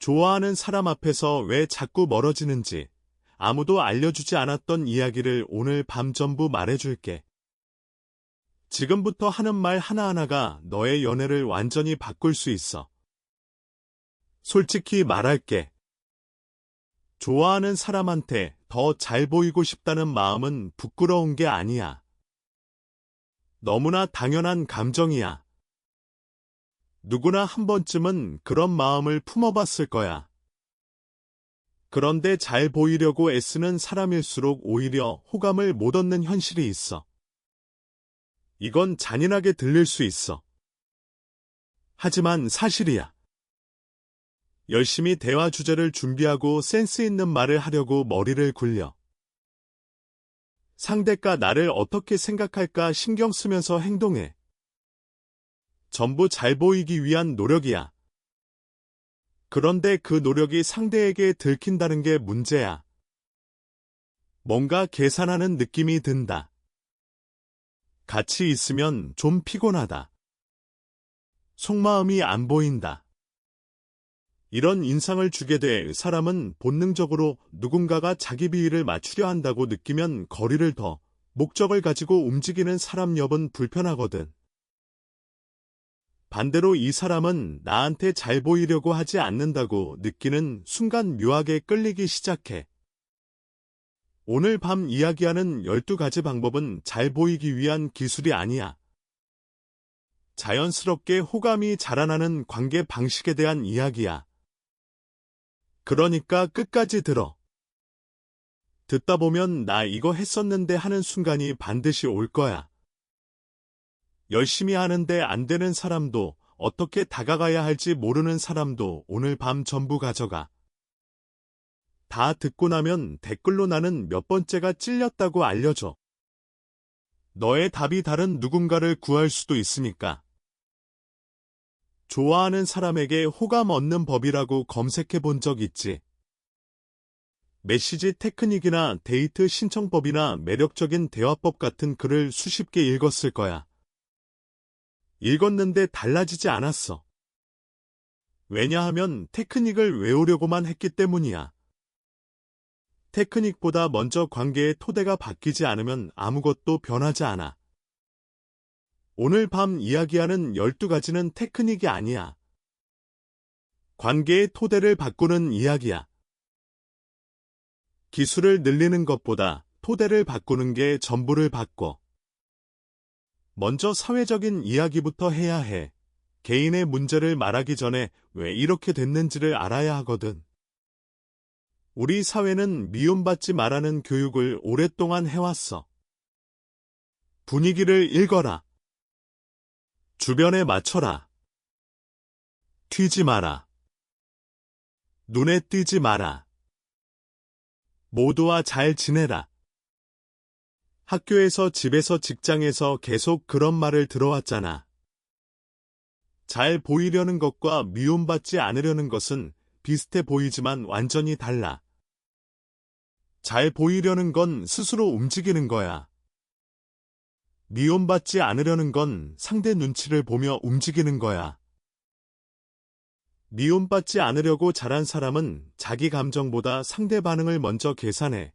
좋아하는 사람 앞에서 왜 자꾸 멀어지는지 아무도 알려주지 않았던 이야기를 오늘 밤 전부 말해줄게. 지금부터 하는 말 하나하나가 너의 연애를 완전히 바꿀 수 있어. 솔직히 말할게. 좋아하는 사람한테 더 잘 보이고 싶다는 마음은 부끄러운 게 아니야. 너무나 당연한 감정이야. 누구나 한 번쯤은 그런 마음을 품어봤을 거야. 그런데 잘 보이려고 애쓰는 사람일수록 오히려 호감을 못 얻는 현실이 있어. 이건 잔인하게 들릴 수 있어. 하지만 사실이야. 열심히 대화 주제를 준비하고 센스 있는 말을 하려고 머리를 굴려. 상대가 나를 어떻게 생각할까 신경 쓰면서 행동해. 전부 잘 보이기 위한 노력이야. 그런데 그 노력이 상대에게 들킨다는 게 문제야. 뭔가 계산하는 느낌이 든다. 같이 있으면 좀 피곤하다. 속마음이 안 보인다. 이런 인상을 주게 돼 사람은 본능적으로 누군가가 자기 비위를 맞추려 한다고 느끼면 거리를 둬 목적을 가지고 움직이는 사람 옆은 불편하거든. 반대로 이 사람은 나한테 잘 보이려고 하지 않는다고 느끼는 순간 묘하게 끌리기 시작해. 오늘 밤 이야기하는 12가지 방법은 잘 보이기 위한 기술이 아니야. 자연스럽게 호감이 자라나는 관계 방식에 대한 이야기야. 그러니까 끝까지 들어. 듣다 보면 나 이거 했었는데 하는 순간이 반드시 올 거야. 열심히 하는데 안 되는 사람도, 어떻게 다가가야 할지 모르는 사람도 오늘 밤 전부 가져가. 다 듣고 나면 댓글로 나는 몇 번째가 찔렸다고 알려줘. 너의 답이 다른 누군가를 구할 수도 있으니까. 좋아하는 사람에게 호감 얻는 법이라고 검색해 본 적 있지? 메시지 테크닉이나 데이트 신청법이나 매력적인 대화법 같은 글을 수십 개 읽었을 거야. 읽었는데 달라지지 않았어. 왜냐하면 테크닉을 외우려고만 했기 때문이야. 테크닉보다 먼저 관계의 토대가 바뀌지 않으면 아무것도 변하지 않아. 오늘 밤 이야기하는 12가지는 테크닉이 아니야. 관계의 토대를 바꾸는 이야기야. 기술을 늘리는 것보다 토대를 바꾸는 게 전부를 바꿔. 먼저 사회적인 이야기부터 해야 해. 개인의 문제를 말하기 전에 왜 이렇게 됐는지를 알아야 하거든. 우리 사회는 미움받지 말라는 교육을 오랫동안 해왔어. 분위기를 읽어라. 주변에 맞춰라. 튀지 마라. 눈에 띄지 마라. 모두와 잘 지내라. 학교에서, 집에서, 직장에서 계속 그런 말을 들어왔잖아. 잘 보이려는 것과 미움받지 않으려는 것은 비슷해 보이지만 완전히 달라. 잘 보이려는 건 스스로 움직이는 거야. 미움받지 않으려는 건 상대 눈치를 보며 움직이는 거야. 미움받지 않으려고 자란 사람은 자기 감정보다 상대 반응을 먼저 계산해.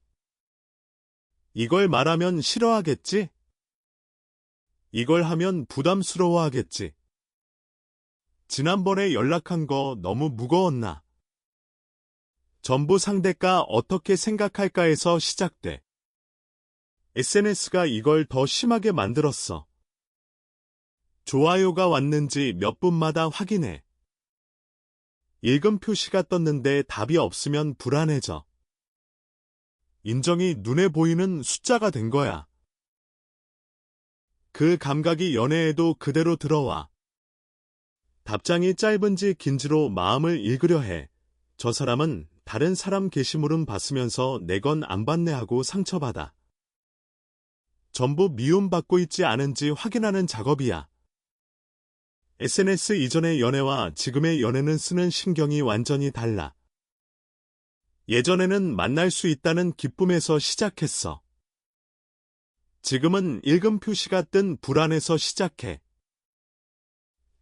이걸 말하면 싫어하겠지? 이걸 하면 부담스러워하겠지? 지난번에 연락한 거 너무 무거웠나? 전부 상대가 어떻게 생각할까에서 시작돼. SNS가 이걸 더 심하게 만들었어. 좋아요가 왔는지 몇 분마다 확인해. 읽음 표시가 떴는데 답이 없으면 불안해져. 인정이 눈에 보이는 숫자가 된 거야. 그 감각이 연애에도 그대로 들어와. 답장이 짧은지 긴지로 마음을 읽으려 해. 저 사람은 다른 사람 게시물은 봤으면서 내 건 안 봤네 하고 상처받아. 전부 미움받고 있지 않은지 확인하는 작업이야. SNS 이전의 연애와 지금의 연애는 쓰는 신경이 완전히 달라. 예전에는 만날 수 있다는 기쁨에서 시작했어. 지금은 읽음 표시가 뜬 불안에서 시작해.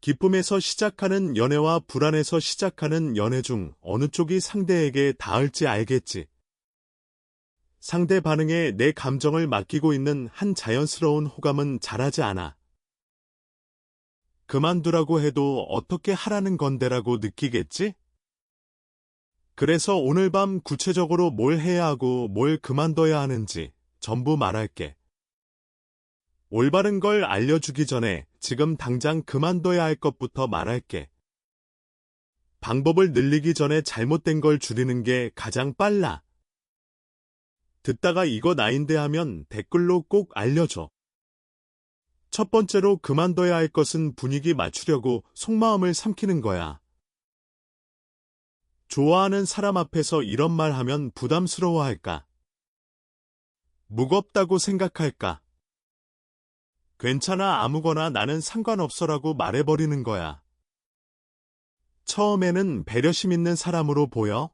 기쁨에서 시작하는 연애와 불안에서 시작하는 연애 중 어느 쪽이 상대에게 닿을지 알겠지. 상대 반응에 내 감정을 맡기고 있는 한 자연스러운 호감은 잘하지 않아. 그만두라고 해도 어떻게 하라는 건데라고 느끼겠지? 그래서 오늘 밤 구체적으로 뭘 해야 하고 뭘 그만둬야 하는지 전부 말할게. 올바른 걸 알려주기 전에 지금 당장 그만둬야 할 것부터 말할게. 방법을 늘리기 전에 잘못된 걸 줄이는 게 가장 빨라. 듣다가 이거 나인데 하면 댓글로 꼭 알려줘. 첫 번째로 그만둬야 할 것은 분위기 맞추려고 속마음을 삼키는 거야. 좋아하는 사람 앞에서 이런 말 하면 부담스러워할까? 무겁다고 생각할까? 괜찮아 아무거나 나는 상관없어라고 말해버리는 거야. 처음에는 배려심 있는 사람으로 보여?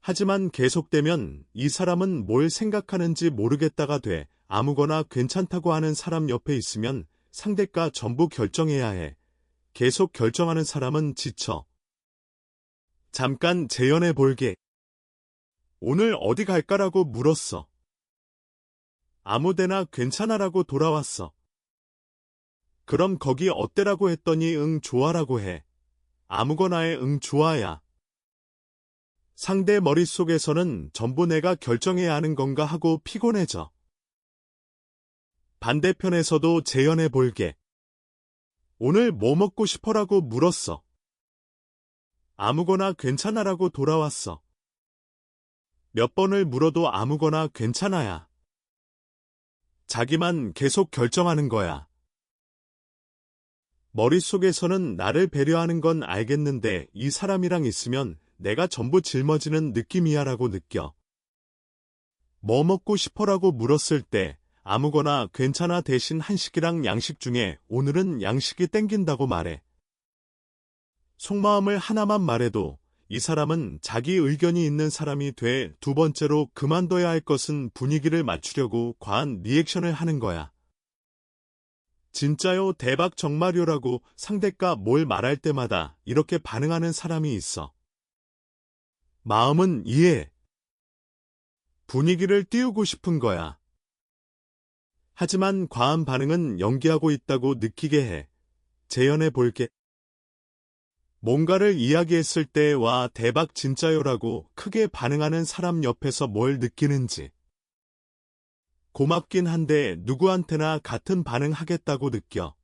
하지만 계속되면 이 사람은 뭘 생각하는지 모르겠다가 돼. 아무거나 괜찮다고 하는 사람 옆에 있으면 상대가 전부 결정해야 해. 계속 결정하는 사람은 지쳐. 잠깐 재연해 볼게. 오늘 어디 갈까라고 물었어. 아무데나 괜찮아라고 돌아왔어. 그럼 거기 어때라고 했더니 응 좋아라고 해. 아무거나에 응 좋아야. 상대 머릿속에서는 전부 내가 결정해야 하는 건가 하고 피곤해져. 반대편에서도 재연해 볼게. 오늘 뭐 먹고 싶어라고 물었어. 아무거나 괜찮아라고 돌아왔어. 몇 번을 물어도 아무거나 괜찮아야. 자기만 계속 결정하는 거야. 머릿속에서는 나를 배려하는 건 알겠는데 이 사람이랑 있으면 내가 전부 짊어지는 느낌이야라고 느껴. 뭐 먹고 싶어라고 물었을 때 아무거나 괜찮아 대신 한식이랑 양식 중에 오늘은 양식이 땡긴다고 말해. 속마음을 하나만 말해도 이 사람은 자기 의견이 있는 사람이 돼. 두 번째로 그만둬야 할 것은 분위기를 맞추려고 과한 리액션을 하는 거야. 진짜요 대박 정말요라고 상대가 뭘 말할 때마다 이렇게 반응하는 사람이 있어. 마음은 이해해. 분위기를 띄우고 싶은 거야. 하지만 과한 반응은 연기하고 있다고 느끼게 해. 재연해 볼게. 뭔가를 이야기했을 때 와 대박 진짜요라고 크게 반응하는 사람 옆에서 뭘 느끼는지. 고맙긴 한데 누구한테나 같은 반응하겠다고 느껴.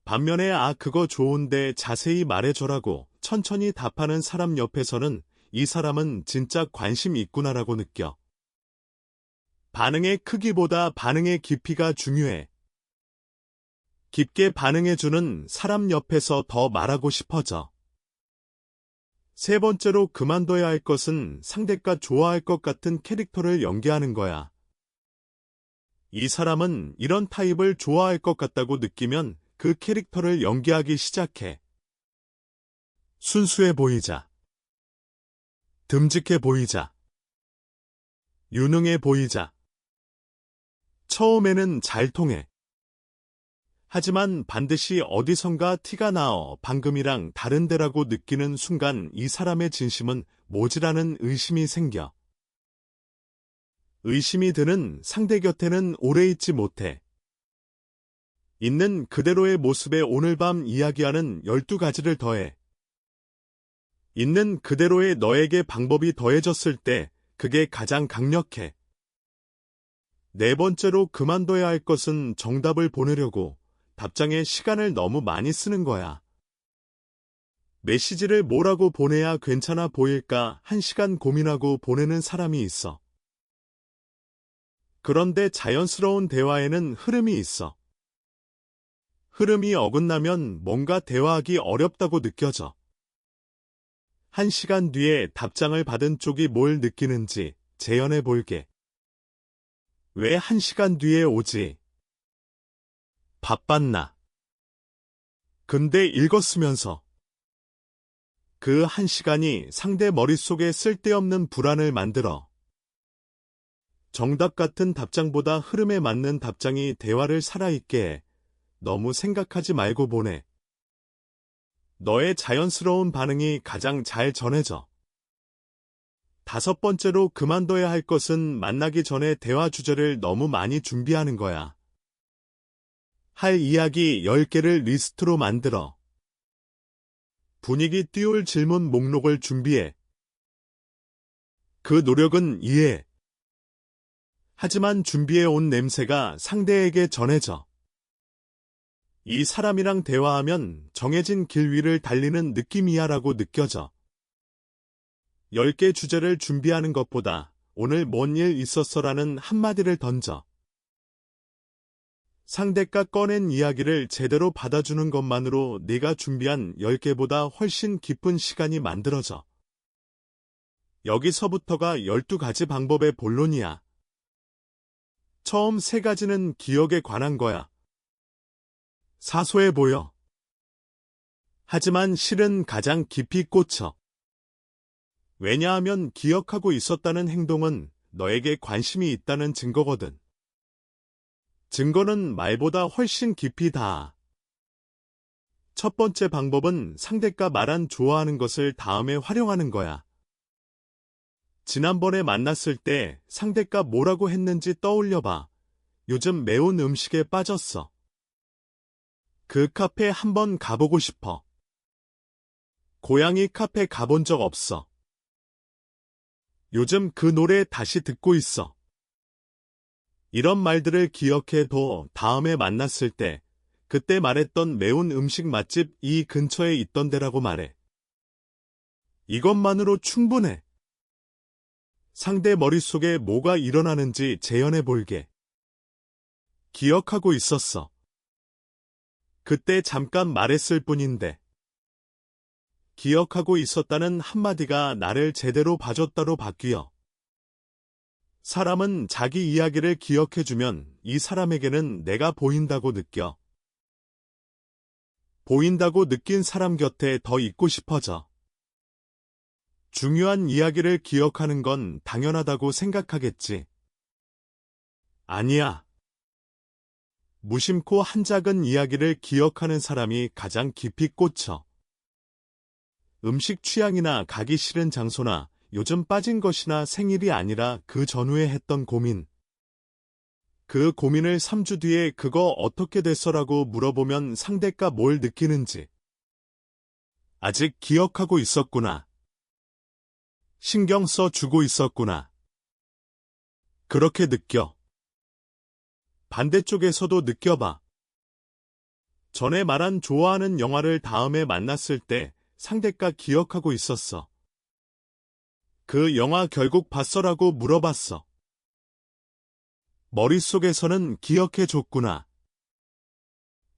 반면에 아 그거 좋은데 자세히 말해줘라고 천천히 답하는 사람 옆에서는 이 사람은 진짜 관심 있구나라고 느껴. 반응의 크기보다 반응의 깊이가 중요해. 깊게 반응해주는 사람 옆에서 더 말하고 싶어져. 세 번째로 그만둬야 할 것은 상대가 좋아할 것 같은 캐릭터를 연기하는 거야. 이 사람은 이런 타입을 좋아할 것 같다고 느끼면 그 캐릭터를 연기하기 시작해. 순수해 보이자. 듬직해 보이자. 유능해 보이자. 처음에는 잘 통해. 하지만 반드시 어디선가 티가 나어 방금이랑 다른데라고 느끼는 순간 이 사람의 진심은 뭐지라는 의심이 생겨. 의심이 드는 상대 곁에는 오래 있지 못해. 있는 그대로의 모습에 오늘 밤 이야기하는 12가지를 더해. 있는 그대로의 너에게 방법이 더해졌을 때 그게 가장 강력해. 네 번째로 그만둬야 할 것은 정답을 보내려고 답장에 시간을 너무 많이 쓰는 거야. 메시지를 뭐라고 보내야 괜찮아 보일까 1시간 고민하고 보내는 사람이 있어. 그런데 자연스러운 대화에는 흐름이 있어. 흐름이 어긋나면 뭔가 대화하기 어렵다고 느껴져. 1시간 뒤에 답장을 받은 쪽이 뭘 느끼는지 재연해 볼게. 왜 1시간 뒤에 오지? 바빴나? 근데 읽었으면서. 그 1시간이 상대 머릿속에 쓸데없는 불안을 만들어. 정답 같은 답장보다 흐름에 맞는 답장이 대화를 살아있게 해. 너무 생각하지 말고 보내. 너의 자연스러운 반응이 가장 잘 전해져. 5번째로 그만둬야 할 것은 만나기 전에 대화 주제를 너무 많이 준비하는 거야. 할 이야기 10개를 리스트로 만들어. 분위기 띄울 질문 목록을 준비해. 그 노력은 이해해. 하지만 준비해온 냄새가 상대에게 전해져. 이 사람이랑 대화하면 정해진 길 위를 달리는 느낌이야라고 느껴져. 10개 주제를 준비하는 것보다 오늘 뭔 일 있었어라는 한마디를 던져. 상대가 꺼낸 이야기를 제대로 받아주는 것만으로 네가 준비한 10개보다 훨씬 깊은 시간이 만들어져. 여기서부터가 12가지 방법의 본론이야. 처음 3가지는 기억에 관한 거야. 사소해 보여. 하지만 실은 가장 깊이 꽂혀. 왜냐하면 기억하고 있었다는 행동은 너에게 관심이 있다는 증거거든. 증거는 말보다 훨씬 깊이 닿아. 첫 번째 방법은 상대가 말한 좋아하는 것을 다음에 활용하는 거야. 지난번에 만났을 때 상대가 뭐라고 했는지 떠올려봐. 요즘 매운 음식에 빠졌어. 그 카페 한번 가보고 싶어. 고양이 카페 가본 적 없어. 요즘 그 노래 다시 듣고 있어. 이런 말들을 기억해둬. 다음에 만났을 때 그때 말했던 매운 음식 맛집 이 근처에 있던 데라고 말해. 이것만으로 충분해. 상대 머릿속에 뭐가 일어나는지 재현해 볼게. 기억하고 있었어. 그때 잠깐 말했을 뿐인데. 기억하고 있었다는 한마디가 나를 제대로 봐줬다로 바뀌어. 사람은 자기 이야기를 기억해주면 이 사람에게는 내가 보인다고 느껴. 보인다고 느낀 사람 곁에 더 있고 싶어져. 중요한 이야기를 기억하는 건 당연하다고 생각하겠지. 아니야. 무심코 한 작은 이야기를 기억하는 사람이 가장 깊이 꽂혀. 음식 취향이나 가기 싫은 장소나 요즘 빠진 것이나 생일이 아니라 그 전후에 했던 고민. 그 고민을 3주 뒤에 그거 어떻게 됐어라고 물어보면 상대가 뭘 느끼는지. 아직 기억하고 있었구나. 신경 써 주고 있었구나. 그렇게 느껴. 반대쪽에서도 느껴봐. 전에 말한 좋아하는 영화를 다음에 만났을 때 상대가 기억하고 있었어. 그 영화 결국 봤어라고 물어봤어. 머릿속에서는 기억해줬구나.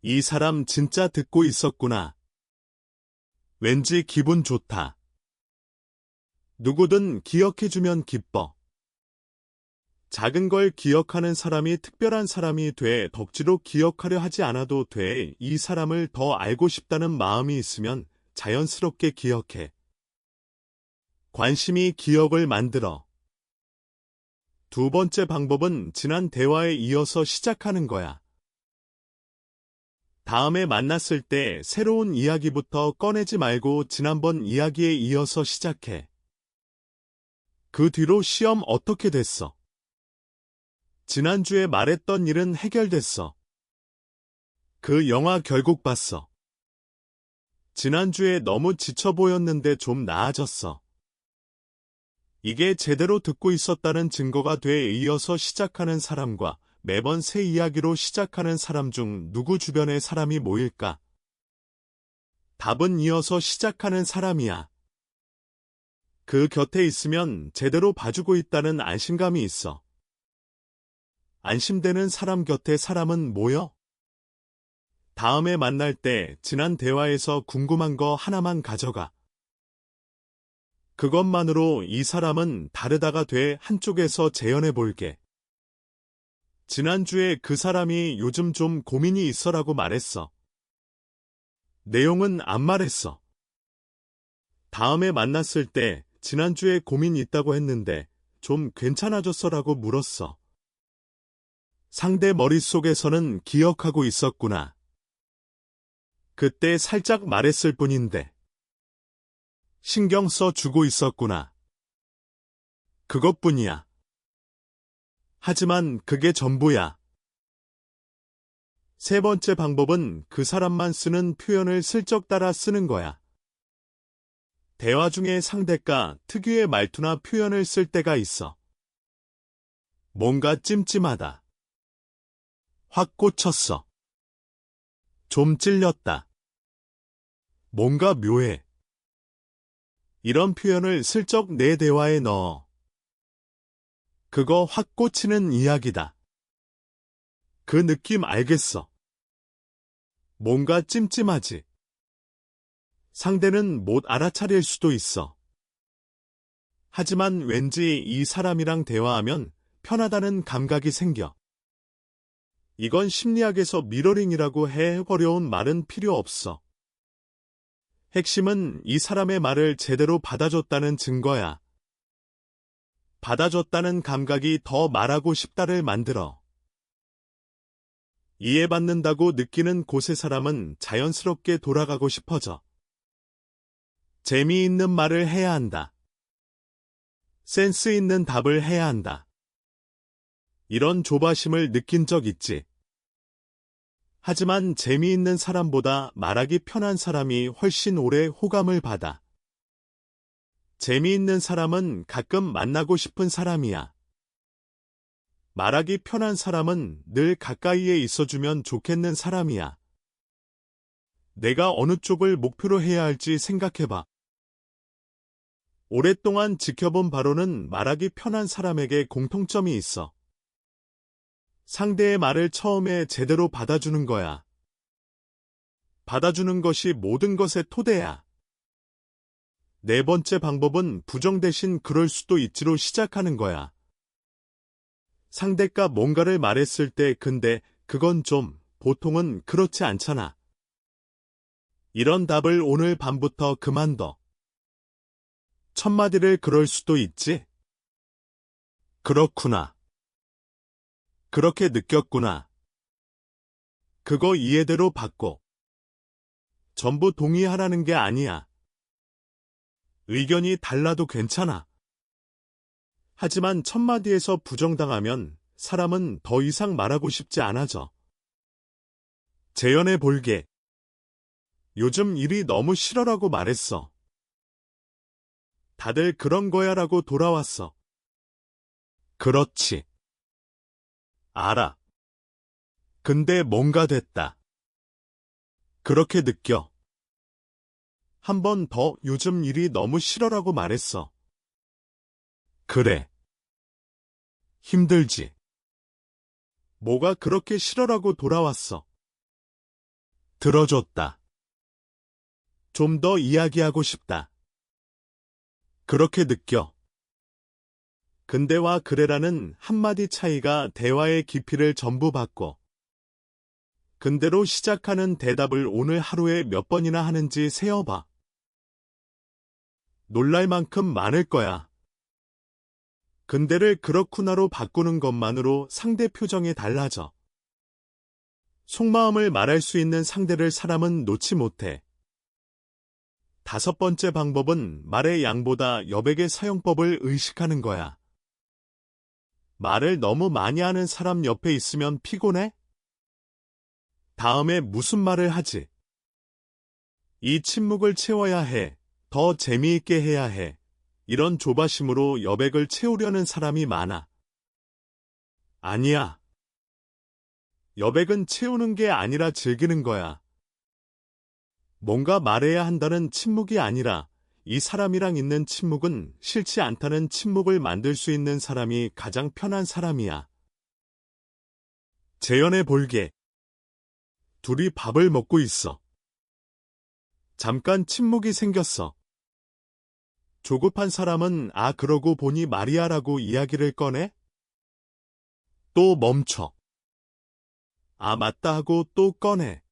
이 사람 진짜 듣고 있었구나. 왠지 기분 좋다. 누구든 기억해주면 기뻐. 작은 걸 기억하는 사람이 특별한 사람이 돼. 덕지로 기억하려 하지 않아도 돼. 이 사람을 더 알고 싶다는 마음이 있으면 자연스럽게 기억해. 관심이 기억을 만들어. 2번째 방법은 지난 대화에 이어서 시작하는 거야. 다음에 만났을 때 새로운 이야기부터 꺼내지 말고 지난번 이야기에 이어서 시작해. 그 뒤로 시험 어떻게 됐어? 지난주에 말했던 일은 해결됐어. 그 영화 결국 봤어. 지난주에 너무 지쳐 보였는데 좀 나아졌어. 이게 제대로 듣고 있었다는 증거가 돼. 이어서 시작하는 사람과 매번 새 이야기로 시작하는 사람 중 누구 주변에 사람이 모일까? 답은 이어서 시작하는 사람이야. 그 곁에 있으면 제대로 봐주고 있다는 안심감이 있어. 안심되는 사람 곁에 사람은 모여? 다음에 만날 때 지난 대화에서 궁금한 거 하나만 가져가. 그것만으로 이 사람은 다르다가 돼. 한쪽에서 재현해 볼게. 지난주에 그 사람이 요즘 좀 고민이 있어라고 말했어. 내용은 안 말했어. 다음에 만났을 때 지난주에 고민 있다고 했는데 좀 괜찮아졌어라고 물었어. 상대 머릿속에서는 기억하고 있었구나. 그때 살짝 말했을 뿐인데. 신경 써 주고 있었구나. 그것뿐이야. 하지만 그게 전부야. 세 번째 방법은 그 사람만 쓰는 표현을 슬쩍 따라 쓰는 거야. 대화 중에 상대가 특유의 말투나 표현을 쓸 때가 있어. 뭔가 찜찜하다. 확 꽂혔어. 좀 찔렸다. 뭔가 묘해. 이런 표현을 슬쩍 내 대화에 넣어. 그거 확 꽂히는 이야기다. 그 느낌 알겠어. 뭔가 찜찜하지. 상대는 못 알아차릴 수도 있어. 하지만 왠지 이 사람이랑 대화하면 편하다는 감각이 생겨. 이건 심리학에서 미러링이라고 해. 어려운 말은 필요 없어. 핵심은 이 사람의 말을 제대로 받아줬다는 증거야. 받아줬다는 감각이 더 말하고 싶다를 만들어. 이해받는다고 느끼는 곳의 사람은 자연스럽게 돌아가고 싶어져. 재미있는 말을 해야 한다. 센스 있는 답을 해야 한다. 이런 조바심을 느낀 적 있지. 하지만 재미있는 사람보다 말하기 편한 사람이 훨씬 오래 호감을 받아. 재미있는 사람은 가끔 만나고 싶은 사람이야. 말하기 편한 사람은 늘 가까이에 있어주면 좋겠는 사람이야. 내가 어느 쪽을 목표로 해야 할지 생각해봐. 오랫동안 지켜본 바로는 말하기 편한 사람에게 공통점이 있어. 상대의 말을 처음에 제대로 받아주는 거야. 받아주는 것이 모든 것의 토대야. 네 번째 방법은 부정 대신 그럴 수도 있지로 시작하는 거야. 상대가 뭔가를 말했을 때 근데 그건 좀 보통은 그렇지 않잖아. 이런 답을 오늘 밤부터 그만둬. 첫 마디를 그럴 수도 있지? 그렇구나. 그렇게 느꼈구나. 그거 이해대로 받고. 전부 동의하라는 게 아니야. 의견이 달라도 괜찮아. 하지만 첫 마디에서 부정당하면 사람은 더 이상 말하고 싶지 않아져. 재연해 볼게. 요즘 일이 너무 싫어라고 말했어. 다들 그런 거야 라고 돌아왔어. 그렇지. 알아. 근데 뭔가 됐다. 그렇게 느껴. 한 번 더 요즘 일이 너무 싫어라고 말했어. 그래. 힘들지. 뭐가 그렇게 싫어라고 돌아왔어. 들어줬다. 좀 더 이야기하고 싶다. 그렇게 느껴. 근데와 그래라는 한마디 차이가 대화의 깊이를 전부 바꿔. 근데로 시작하는 대답을 오늘 하루에 몇 번이나 하는지 세어봐. 놀랄 만큼 많을 거야. 근데를 그렇구나로 바꾸는 것만으로 상대 표정이 달라져. 속마음을 말할 수 있는 상대를 사람은 놓지 못해. 다섯 번째 방법은 말의 양보다 여백의 사용법을 의식하는 거야. 말을 너무 많이 하는 사람 옆에 있으면 피곤해? 다음에 무슨 말을 하지? 이 침묵을 채워야 해. 더 재미있게 해야 해. 이런 조바심으로 여백을 채우려는 사람이 많아. 아니야. 여백은 채우는 게 아니라 즐기는 거야. 뭔가 말해야 한다는 침묵이 아니라 이 사람이랑 있는 침묵은 싫지 않다는 침묵을 만들 수 있는 사람이 가장 편한 사람이야. 재연해 볼게. 둘이 밥을 먹고 있어. 잠깐 침묵이 생겼어. 조급한 사람은 아 그러고 보니 말이야라고 이야기를 꺼내? 또 멈춰. 아 맞다 하고 또 꺼내.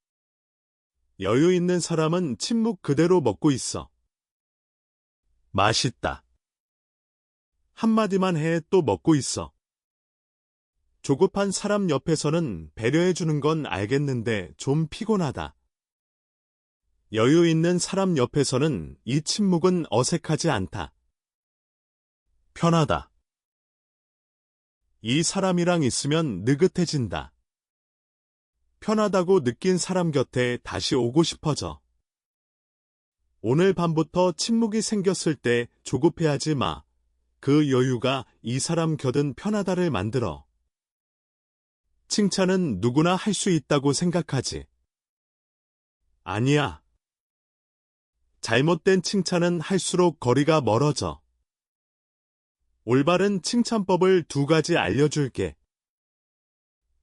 여유 있는 사람은 침묵 그대로 먹고 있어. 맛있다. 한마디만 해 또 먹고 있어. 조급한 사람 옆에서는 배려해주는 건 알겠는데 좀 피곤하다. 여유 있는 사람 옆에서는 이 침묵은 어색하지 않다. 편하다. 이 사람이랑 있으면 느긋해진다. 편하다고 느낀 사람 곁에 다시 오고 싶어져. 오늘 밤부터 침묵이 생겼을 때 조급해하지 마. 그 여유가 이 사람 곁은 편하다를 만들어. 칭찬은 누구나 할 수 있다고 생각하지. 아니야. 잘못된 칭찬은 할수록 거리가 멀어져. 올바른 칭찬법을 2가지 알려줄게.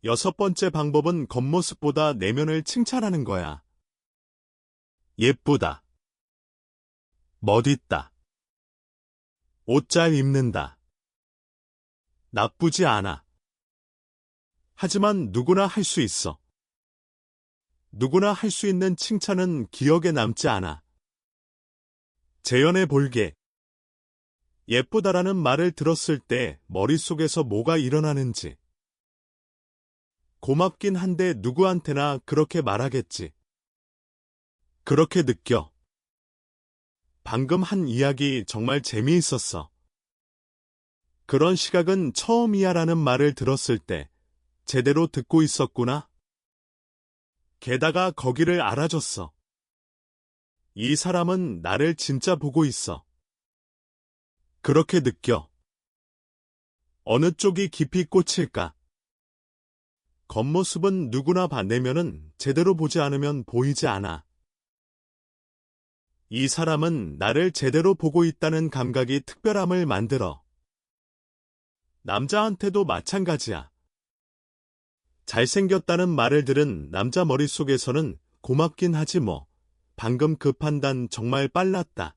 6번째 방법은 겉모습보다 내면을 칭찬하는 거야. 예쁘다. 멋있다. 옷 잘 입는다. 나쁘지 않아. 하지만 누구나 할 수 있어. 누구나 할 수 있는 칭찬은 기억에 남지 않아. 재현해 볼게. 예쁘다라는 말을 들었을 때 머릿속에서 뭐가 일어나는지. 고맙긴 한데 누구한테나 그렇게 말하겠지. 그렇게 느껴. 방금 한 이야기 정말 재미있었어. 그런 시각은 처음이야라는 말을 들었을 때 제대로 듣고 있었구나. 게다가 거기를 알아줬어. 이 사람은 나를 진짜 보고 있어. 그렇게 느껴. 어느 쪽이 깊이 꽂힐까? 겉모습은 누구나 봐. 내면은 제대로 보지 않으면 보이지 않아. 이 사람은 나를 제대로 보고 있다는 감각이 특별함을 만들어. 남자한테도 마찬가지야. 잘생겼다는 말을 들은 남자 머릿속에서는 고맙긴 하지 뭐. 방금 그 판단 정말 빨랐다.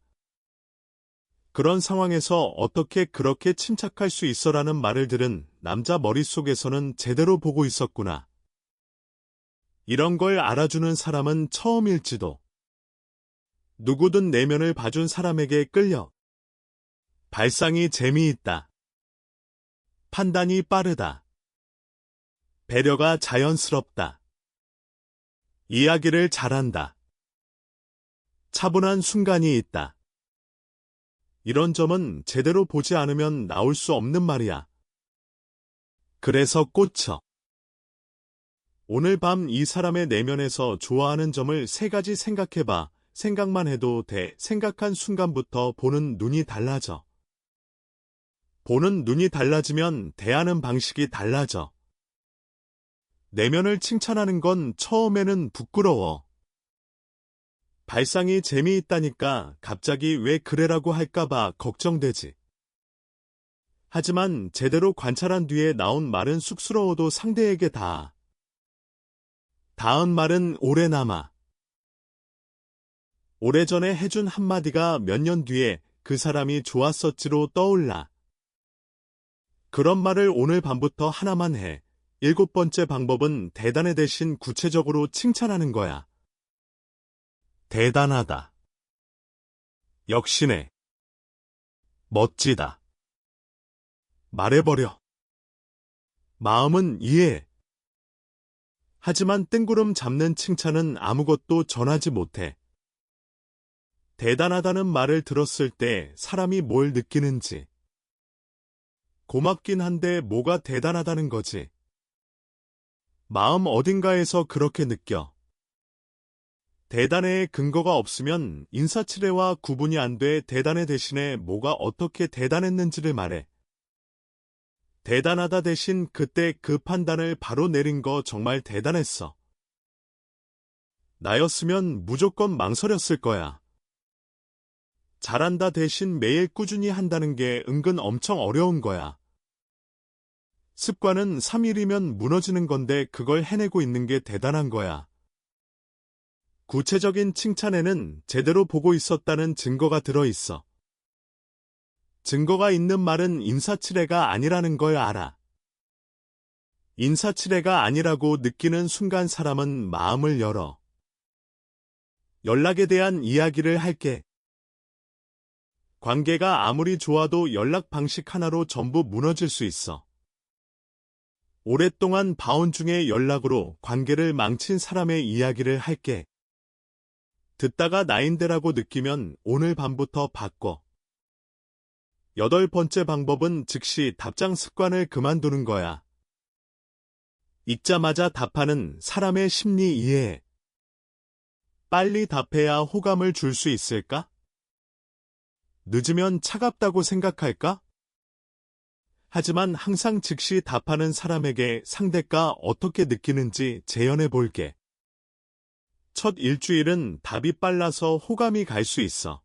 그런 상황에서 어떻게 그렇게 침착할 수 있어라는 말을 들은 남자 머릿속에서는 제대로 보고 있었구나. 이런 걸 알아주는 사람은 처음일지도. 누구든 내면을 봐준 사람에게 끌려. 발상이 재미있다. 판단이 빠르다. 배려가 자연스럽다. 이야기를 잘한다. 차분한 순간이 있다. 이런 점은 제대로 보지 않으면 나올 수 없는 말이야. 그래서 꽂혀. 오늘 밤 이 사람의 내면에서 좋아하는 점을 3가지 생각해봐. 생각만 해도 돼. 생각한 순간부터 보는 눈이 달라져. 보는 눈이 달라지면 대하는 방식이 달라져. 내면을 칭찬하는 건 처음에는 부끄러워. 발상이 재미있다니까 갑자기 왜 그래라고 할까봐 걱정되지. 하지만 제대로 관찰한 뒤에 나온 말은 쑥스러워도 상대에게 닿아. 닿은 말은 오래 남아. 오래전에 해준 한마디가 몇 년 뒤에 그 사람이 좋았었지로 떠올라. 그런 말을 오늘 밤부터 하나만 해. 7번째 방법은 대단해 대신 구체적으로 칭찬하는 거야. 대단하다. 역시네. 멋지다. 말해버려. 마음은 이해해. 하지만 뜬구름 잡는 칭찬은 아무것도 전하지 못해. 대단하다는 말을 들었을 때 사람이 뭘 느끼는지. 고맙긴 한데 뭐가 대단하다는 거지. 마음 어딘가에서 그렇게 느껴. 대단해의 근거가 없으면 인사치레와 구분이 안 돼. 대단해 대신에 뭐가 어떻게 대단했는지를 말해. 대단하다 대신 그때 그 판단을 바로 내린 거 정말 대단했어. 나였으면 무조건 망설였을 거야. 잘한다 대신 매일 꾸준히 한다는 게 은근 엄청 어려운 거야. 습관은 3일이면 무너지는 건데 그걸 해내고 있는 게 대단한 거야. 구체적인 칭찬에는 제대로 보고 있었다는 증거가 들어있어. 증거가 있는 말은 인사치레가 아니라는 걸 알아. 인사치레가 아니라고 느끼는 순간 사람은 마음을 열어. 연락에 대한 이야기를 할게. 관계가 아무리 좋아도 연락 방식 하나로 전부 무너질 수 있어. 오랫동안 봐온 중에 연락으로 관계를 망친 사람의 이야기를 할게. 듣다가 나인데라고 느끼면 오늘 밤부터 바꿔. 8번째 방법은 즉시 답장 습관을 그만두는 거야. 읽자마자 답하는 사람의 심리 이해. 빨리 답해야 호감을 줄 수 있을까? 늦으면 차갑다고 생각할까? 하지만 항상 즉시 답하는 사람에게 상대가 어떻게 느끼는지 재현해 볼게. 첫 일주일은 답이 빨라서 호감이 갈 수 있어.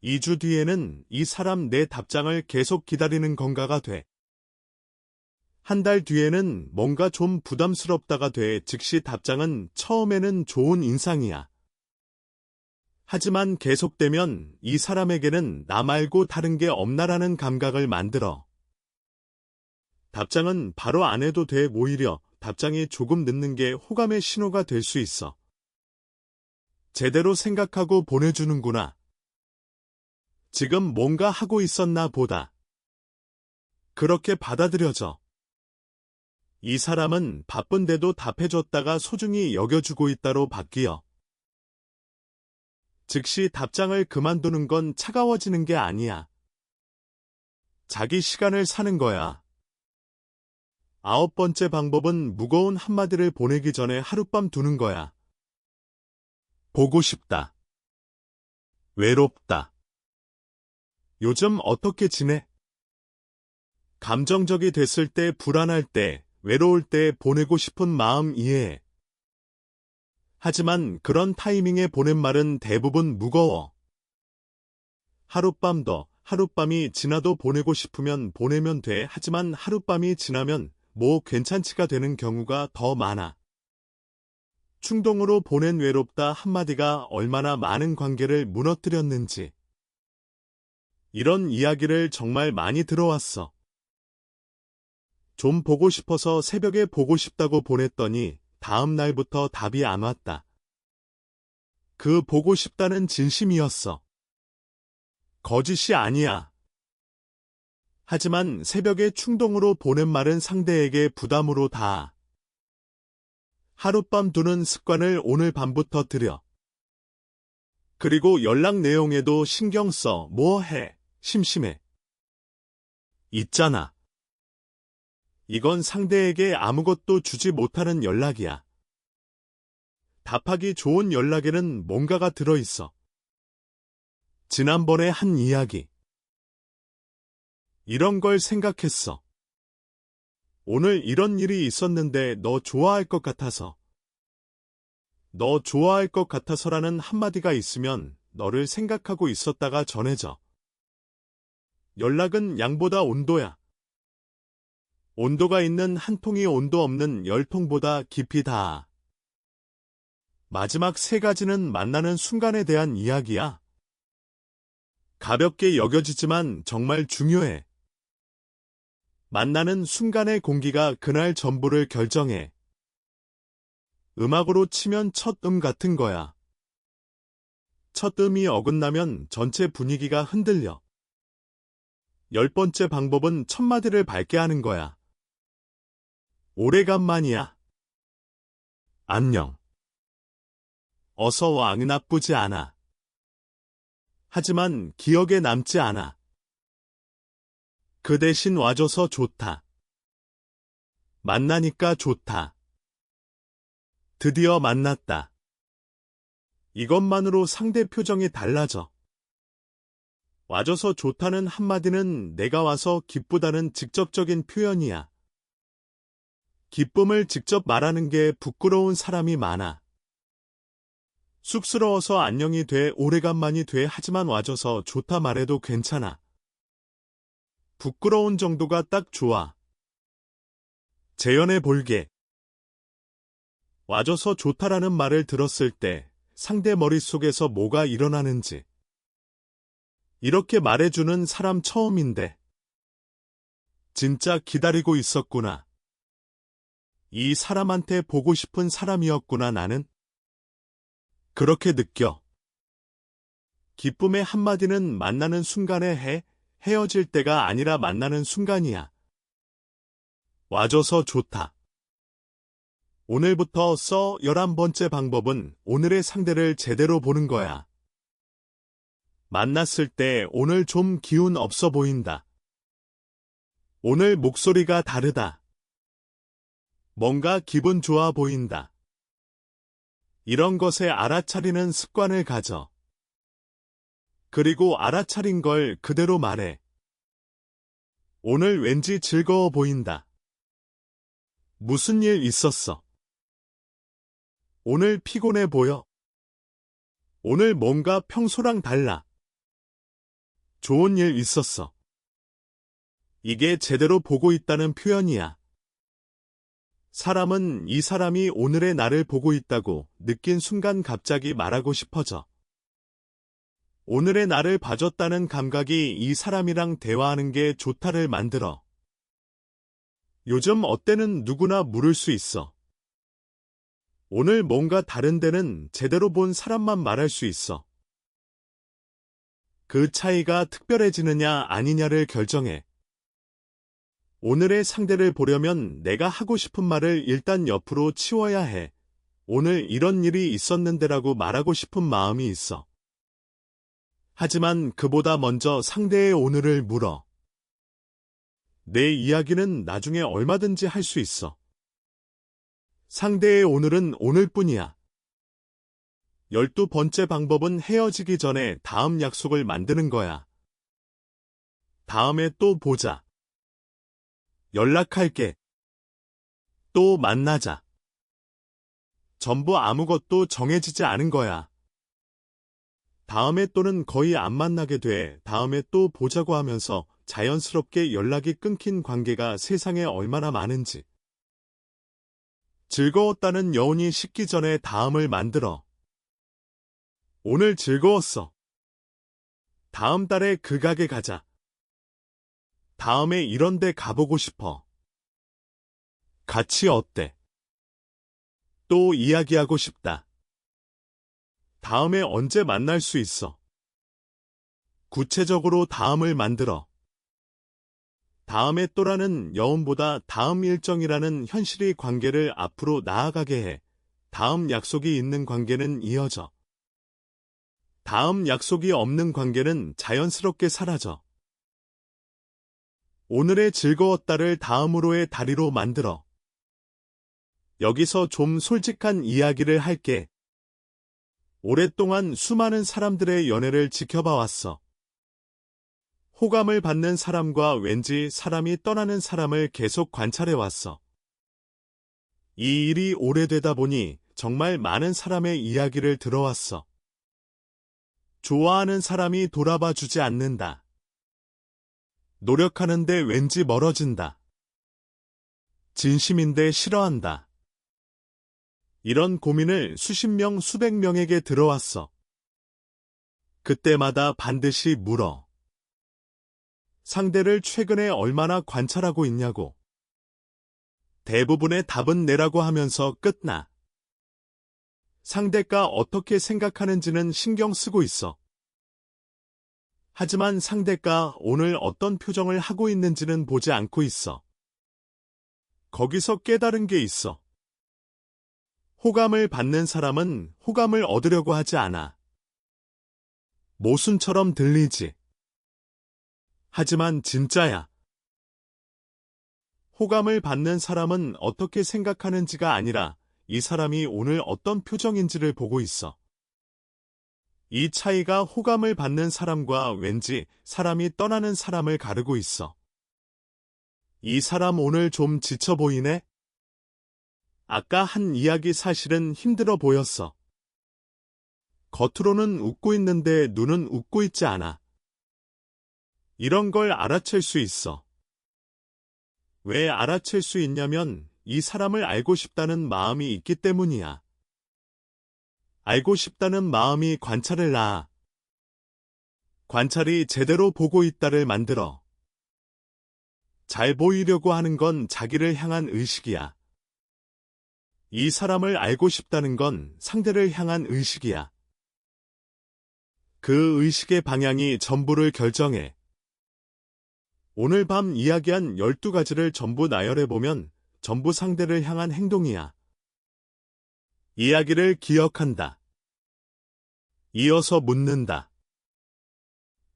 2주 뒤에는 이 사람 내 답장을 계속 기다리는 건가가 돼. 한 달 뒤에는 뭔가 좀 부담스럽다가 돼. 즉시 답장은 처음에는 좋은 인상이야. 하지만 계속되면 이 사람에게는 나 말고 다른 게 없나라는 감각을 만들어. 답장은 바로 안 해도 돼. 오히려 답장이 조금 늦는 게 호감의 신호가 될 수 있어. 제대로 생각하고 보내주는구나. 지금 뭔가 하고 있었나 보다. 그렇게 받아들여져. 이 사람은 바쁜데도 답해줬다가 소중히 여겨주고 있다로 바뀌어. 즉시 답장을 그만두는 건 차가워지는 게 아니야. 자기 시간을 사는 거야. 9번째 방법은 무거운 한마디를 보내기 전에 하룻밤 두는 거야. 보고 싶다. 외롭다. 요즘 어떻게 지내? 감정적이 됐을 때, 불안할 때, 외로울 때 보내고 싶은 마음 이해해. 하지만 그런 타이밍에 보낸 말은 대부분 무거워. 하룻밤 더, 하룻밤이 지나도 보내고 싶으면 보내면 돼. 하지만 하룻밤이 지나면 뭐 괜찮지가 되는 경우가 더 많아. 충동으로 보낸 외롭다 한마디가 얼마나 많은 관계를 무너뜨렸는지. 이런 이야기를 정말 많이 들어왔어. 좀 보고 싶어서 새벽에 보고 싶다고 보냈더니 다음 날부터 답이 안 왔다. 그 보고 싶다는 진심이었어. 거짓이 아니야. 하지만 새벽에 충동으로 보낸 말은 상대에게 부담으로 닿아. 하룻밤 두는 습관을 오늘 밤부터 들여. 그리고 연락 내용에도 신경 써. 뭐 해? 심심해. 있잖아. 이건 상대에게 아무것도 주지 못하는 연락이야. 답하기 좋은 연락에는 뭔가가 들어있어. 지난번에 한 이야기. 이런 걸 생각했어. 오늘 이런 일이 있었는데 너 좋아할 것 같아서. 너 좋아할 것 같아서라는 한마디가 있으면 너를 생각하고 있었다가 전해져. 연락은 양보다 온도야. 온도가 있는 한 통이 온도 없는 10통보다 깊이 닿아. 마지막 3가지는 만나는 순간에 대한 이야기야. 가볍게 여겨지지만 정말 중요해. 만나는 순간의 공기가 그날 전부를 결정해. 음악으로 치면 첫 같은 거야. 첫 음이 어긋나면 전체 분위기가 흔들려. 10번째 방법은 첫마디를 밝게 하는 거야. 오래간만이야. 안녕. 어서 와. 나쁘지 않아. 하지만 기억에 남지 않아. 그 대신 와줘서 좋다. 만나니까 좋다. 드디어 만났다. 이것만으로 상대 표정이 달라져. 와줘서 좋다는 한마디는 내가 와서 기쁘다는 직접적인 표현이야. 기쁨을 직접 말하는 게 부끄러운 사람이 많아. 쑥스러워서 안녕이 돼, 오래간만이 돼. 하지만 와줘서 좋다 말해도 괜찮아. 부끄러운 정도가 딱 좋아. 재연해 볼게. 와줘서 좋다라는 말을 들었을 때 상대 머릿속에서 뭐가 일어나는지. 이렇게 말해주는 사람 처음인데. 진짜 기다리고 있었구나. 이 사람한테 보고 싶은 사람이었구나 나는. 그렇게 느껴. 기쁨의 한마디는 만나는 순간에 헤어질 때가 아니라 만나는 순간이야. 와줘서 좋다. 오늘부터 써 11번째 방법은 오늘의 상대를 제대로 보는 거야. 만났을 때 오늘 좀 기운 없어 보인다. 오늘 목소리가 다르다. 뭔가 기분 좋아 보인다. 이런 것에 알아차리는 습관을 가져. 그리고 알아차린 걸 그대로 말해. 오늘 왠지 즐거워 보인다. 무슨 일 있었어? 오늘 피곤해 보여. 오늘 뭔가 평소랑 달라. 좋은 일 있었어. 이게 제대로 보고 있다는 표현이야. 사람은 이 사람이 오늘의 나를 보고 있다고 느낀 순간 갑자기 말하고 싶어져. 오늘의 나를 봐줬다는 감각이 이 사람이랑 대화하는 게 좋다를 만들어. 요즘 어때는 누구나 물을 수 있어. 오늘 뭔가 다른 데는 제대로 본 사람만 말할 수 있어. 그 차이가 특별해지느냐 아니냐를 결정해. 오늘의 상대를 보려면 내가 하고 싶은 말을 일단 옆으로 치워야 해. 오늘 이런 일이 있었는데라고 말하고 싶은 마음이 있어. 하지만 그보다 먼저 상대의 오늘을 물어. 내 이야기는 나중에 얼마든지 할 수 있어. 상대의 오늘은 오늘뿐이야. 12번째 방법은 헤어지기 전에 다음 약속을 만드는 거야. 다음에 또 보자. 연락할게. 또 만나자. 전부 아무것도 정해지지 않은 거야. 다음에 또는 거의 안 만나게 돼. 다음에 또 보자고 하면서 자연스럽게 연락이 끊긴 관계가 세상에 얼마나 많은지. 즐거웠다는 여운이 식기 전에 다음을 만들어. 오늘 즐거웠어. 다음 달에 그 가게 가자. 다음에 이런 데 가보고 싶어. 같이 어때? 또 이야기하고 싶다. 다음에 언제 만날 수 있어? 구체적으로 다음을 만들어. 다음에 또라는 여운보다 다음 일정이라는 현실이 관계를 앞으로 나아가게 해. 다음 약속이 있는 관계는 이어져. 다음 약속이 없는 관계는 자연스럽게 사라져. 오늘의 즐거웠다를 다음으로의 다리로 만들어. 여기서 좀 솔직한 이야기를 할게. 오랫동안 수많은 사람들의 연애를 지켜봐 왔어. 호감을 받는 사람과 왠지 사람이 떠나는 사람을 계속 관찰해 왔어. 이 일이 오래되다 보니 정말 많은 사람의 이야기를 들어왔어. 좋아하는 사람이 돌아봐 주지 않는다. 노력하는데 왠지 멀어진다. 진심인데 싫어한다. 이런 고민을 수십 명, 수백 명에게 들어왔어. 그때마다 반드시 물어. 상대를 최근에 얼마나 관찰하고 있냐고. 대부분의 답은 내라고 하면서 끝나. 상대가 어떻게 생각하는지는 신경 쓰고 있어. 하지만 상대가 오늘 어떤 표정을 하고 있는지는 보지 않고 있어. 거기서 깨달은 게 있어. 호감을 받는 사람은 호감을 얻으려고 하지 않아. 모순처럼 들리지. 하지만 진짜야. 호감을 받는 사람은 어떻게 생각하는지가 아니라 이 사람이 오늘 어떤 표정인지를 보고 있어. 이 차이가 호감을 받는 사람과 왠지 사람이 떠나는 사람을 가르고 있어. 이 사람 오늘 좀 지쳐 보이네? 아까 한 이야기 사실은 힘들어 보였어. 겉으로는 웃고 있는데 눈은 웃고 있지 않아. 이런 걸 알아챌 수 있어. 왜 알아챌 수 있냐면 이 사람을 알고 싶다는 마음이 있기 때문이야. 알고 싶다는 마음이 관찰을 낳아. 관찰이 제대로 보고 있다를 만들어. 잘 보이려고 하는 건 자기를 향한 의식이야. 이 사람을 알고 싶다는 건 상대를 향한 의식이야. 그 의식의 방향이 전부를 결정해. 오늘 밤 이야기한 12가지를 전부 나열해보면 전부 상대를 향한 행동이야. 이야기를 기억한다. 이어서 묻는다.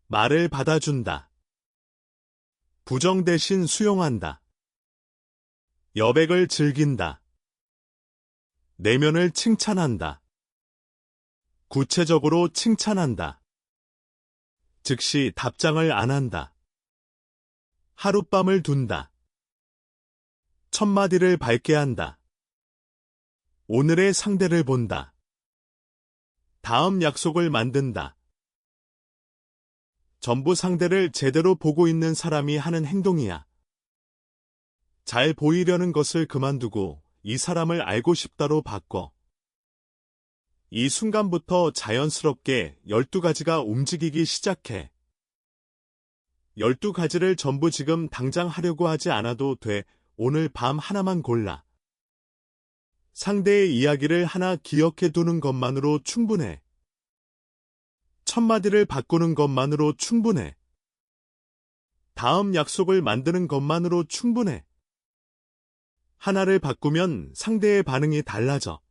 말을 받아준다. 부정 대신 수용한다. 여백을 즐긴다. 내면을 칭찬한다. 구체적으로 칭찬한다. 즉시 답장을 안 한다. 하룻밤을 둔다. 첫마디를 밝게 한다. 오늘의 상대를 본다. 다음 약속을 만든다. 전부 상대를 제대로 보고 있는 사람이 하는 행동이야. 잘 보이려는 것을 그만두고 이 사람을 알고 싶다로 바꿔. 이 순간부터 자연스럽게 12가지가 움직이기 시작해. 12가지를 전부 지금 당장 하려고 하지 않아도 돼. 오늘 밤 하나만 골라. 상대의 이야기를 하나 기억해 두는 것만으로 충분해. 첫마디를 바꾸는 것만으로 충분해. 다음 약속을 만드는 것만으로 충분해. 하나를 바꾸면 상대의 반응이 달라져.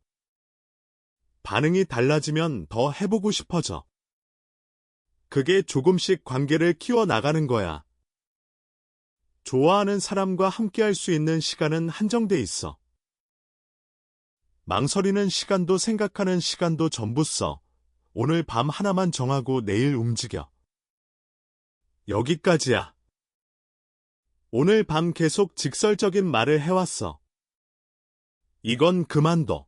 반응이 달라지면 더 해보고 싶어져. 그게 조금씩 관계를 키워나가는 거야. 좋아하는 사람과 함께할 수 있는 시간은 한정돼 있어. 망설이는 시간도 생각하는 시간도 전부 써. 오늘 밤 하나만 정하고 내일 움직여. 여기까지야. 오늘 밤 계속 직설적인 말을 해왔어. 이건 그만둬.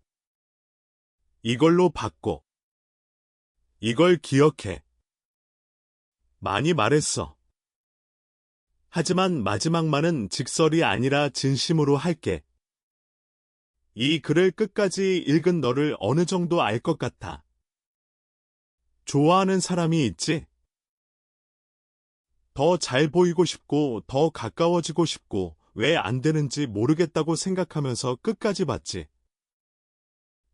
이걸로 바꿔. 이걸 기억해. 많이 말했어. 하지만 마지막 말은 직설이 아니라 진심으로 할게. 이 글을 끝까지 읽은 너를 어느 정도 알 것 같아. 좋아하는 사람이 있지? 더 잘 보이고 싶고 더 가까워지고 싶고 왜 안 되는지 모르겠다고 생각하면서 끝까지 봤지.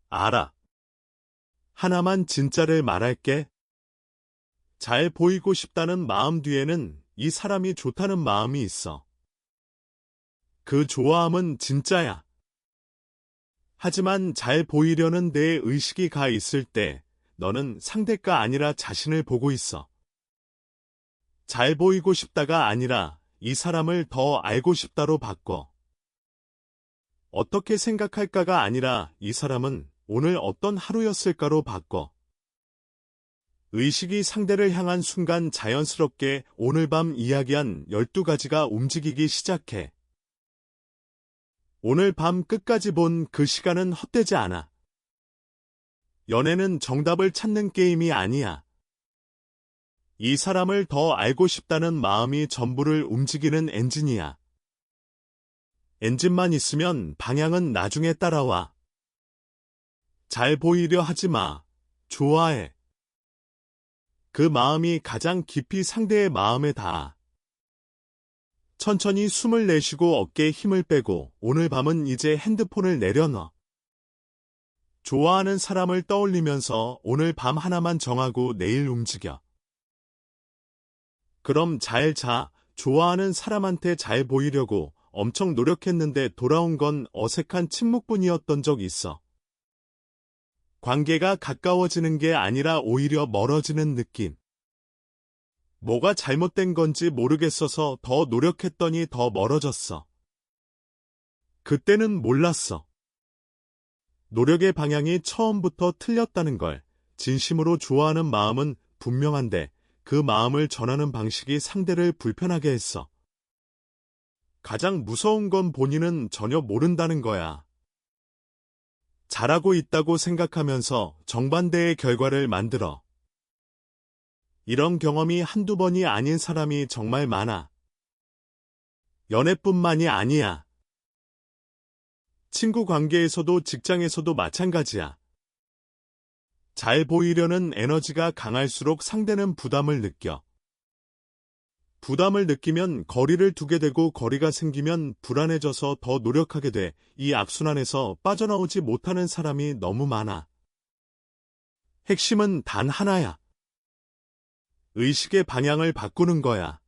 알아. 하나만 진짜를 말할게. 잘 보이고 싶다는 마음 뒤에는 이 사람이 좋다는 마음이 있어. 그 좋아함은 진짜야. 하지만 잘 보이려는 내 의식이 가 있을 때 너는 상대가 아니라 자신을 보고 있어. 잘 보이고 싶다가 아니라 이 사람을 더 알고 싶다로 바꿔. 어떻게 생각할까가 아니라 이 사람은 오늘 어떤 하루였을까로 바꿔. 의식이 상대를 향한 순간 자연스럽게 오늘 밤 이야기한 12가지가 움직이기 시작해. 오늘 밤 끝까지 본 그 시간은 헛되지 않아. 연애는 정답을 찾는 게임이 아니야. 이 사람을 더 알고 싶다는 마음이 전부를 움직이는 엔진이야. 엔진만 있으면 방향은 나중에 따라와. 잘 보이려 하지 마. 좋아해. 그 마음이 가장 깊이 상대의 마음에 닿아. 천천히 숨을 내쉬고 어깨에 힘을 빼고 오늘 밤은 이제 핸드폰을 내려놔. 좋아하는 사람을 떠올리면서 오늘 밤 하나만 정하고 내일 움직여. 그럼 잘 자. 좋아하는 사람한테 잘 보이려고 엄청 노력했는데 돌아온 건 어색한 침묵뿐이었던 적 있어. 관계가 가까워지는 게 아니라 오히려 멀어지는 느낌. 뭐가 잘못된 건지 모르겠어서 더 노력했더니 더 멀어졌어. 그때는 몰랐어. 노력의 방향이 처음부터 틀렸다는 걸. 진심으로 좋아하는 마음은 분명한데 그 마음을 전하는 방식이 상대를 불편하게 했어. 가장 무서운 건 본인은 전혀 모른다는 거야. 잘하고 있다고 생각하면서 정반대의 결과를 만들어. 이런 경험이 한두 번이 아닌 사람이 정말 많아. 연애뿐만이 아니야. 친구 관계에서도 직장에서도 마찬가지야. 잘 보이려는 에너지가 강할수록 상대는 부담을 느껴. 부담을 느끼면 거리를 두게 되고 거리가 생기면 불안해져서 더 노력하게 돼. 이 악순환에서 빠져나오지 못하는 사람이 너무 많아. 핵심은 단 하나야. 의식의 방향을 바꾸는 거야.